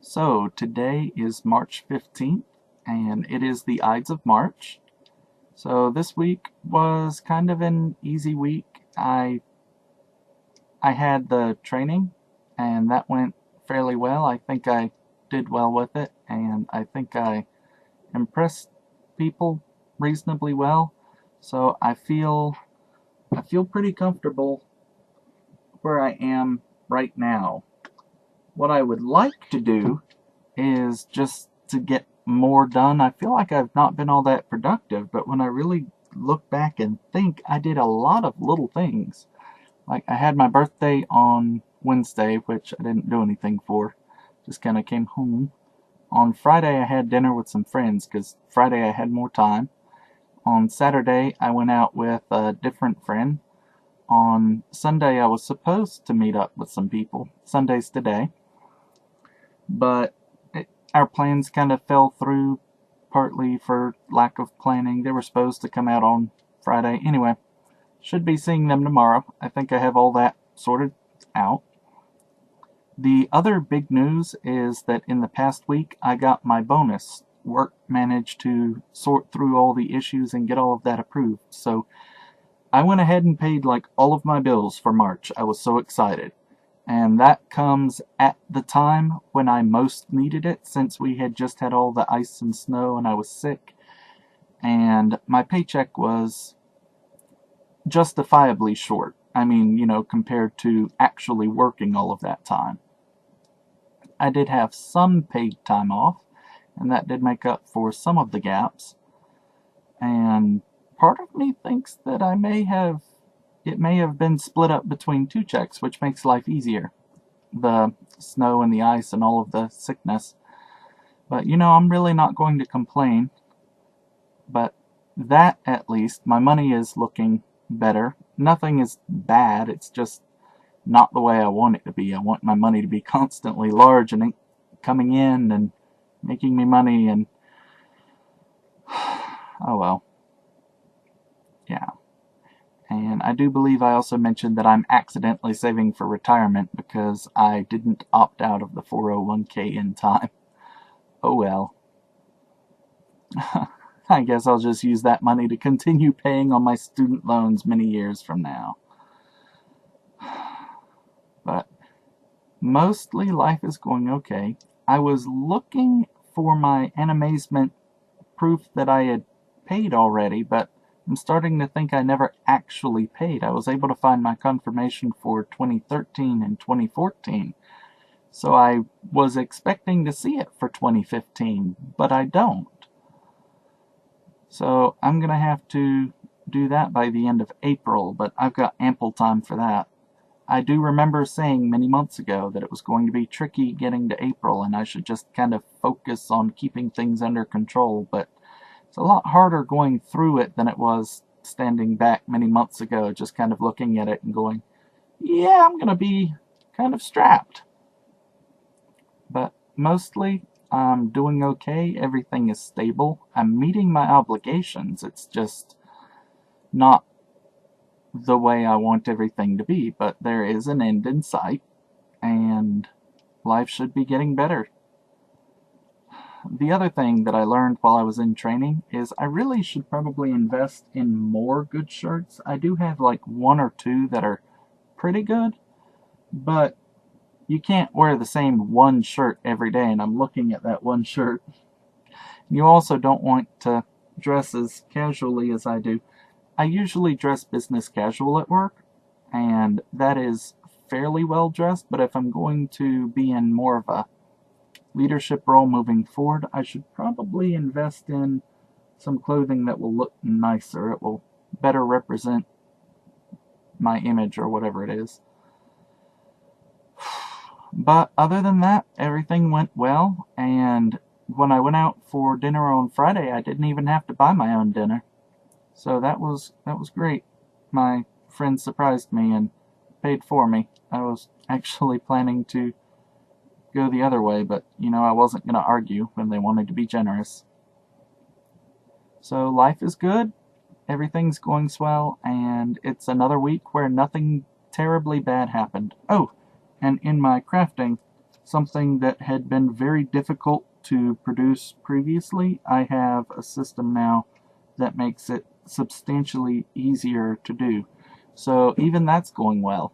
So today is March 15th and it is the Ides of March. So this week was kind of an easy week. I had the training and that went fairly well. I think I did well with it and I think I impressed people reasonably well. So I feel pretty comfortable where I am right now. What I would like to do is just to get more done. I feel like I've not been all that productive, but when I really look back and think, I did a lot of little things. Like I had my birthday on Wednesday, which I didn't do anything for. Just kind of came home. On Friday, I had dinner with some friends because Friday I had more time. On Saturday, I went out with a different friend. On Sunday, I was supposed to meet up with some people. Sunday's today. But our plans kind of fell through partly for lack of planning. They were supposed to come out on Friday. Anyway, should be seeing them tomorrow. I think I have all that sorted out. The other big news is that in the past week I got my bonus. Work managed to sort through all the issues and get all of that approved. So I went ahead and paid like all of my bills for March. I was so excited. And that comes at the time when I most needed it, since we had just had all the ice and snow and I was sick. And my paycheck was justifiably short. I mean, compared to actually working all of that time. I did have some paid time off, and that did make up for some of the gaps. And part of me thinks that it may have been split up between two checks, which makes life easier. The snow and the ice and all of the sickness. But I'm really not going to complain. But that, at least, my money is looking better. Nothing is bad, it's just not the way I want it to be. I want my money to be constantly large and coming in and making me money and oh well. Yeah. And I do believe I also mentioned that I'm accidentally saving for retirement because I didn't opt out of the 401k in time. Oh well. I guess I'll just use that money to continue paying on my student loans many years from now. But mostly life is going okay. I was looking for my animazement proof that I had paid already, but I'm starting to think I never actually paid. I was able to find my confirmation for 2013 and 2014, so I was expecting to see it for 2015, but I don't. So I'm going to have to do that by the end of April, but I've got ample time for that. I do remember saying many months ago that it was going to be tricky getting to April and I should just kind of focus on keeping things under control, but it's a lot harder going through it than it was standing back many months ago, just kind of looking at it and going, yeah, I'm going to be kind of strapped. But mostly, I'm doing okay. Everything is stable. I'm meeting my obligations. It's just not the way I want everything to be, but there is an end in sight, and life should be getting better. The other thing that I learned while I was in training is I really should probably invest in more good shirts. I do have like one or two that are pretty good, but you can't wear the same one shirt every day, and I'm looking at that one shirt. You also don't want to dress as casually as I do. I usually dress business casual at work, and that is fairly well dressed, but if I'm going to be in more of a leadership role moving forward, I should probably invest in some clothing that will look nicer. It will better represent my image or whatever it is. But other than that, everything went well, and when I went out for dinner on Friday, I didn't even have to buy my own dinner. So that was great. My friend surprised me and paid for me. I was actually planning to go the other way, but I wasn't going to argue when they wanted to be generous. So life is good, everything's going swell, and it's another week where nothing terribly bad happened. Oh, and in my crafting, something that had been very difficult to produce previously, I have a system now that makes it substantially easier to do. So even that's going well.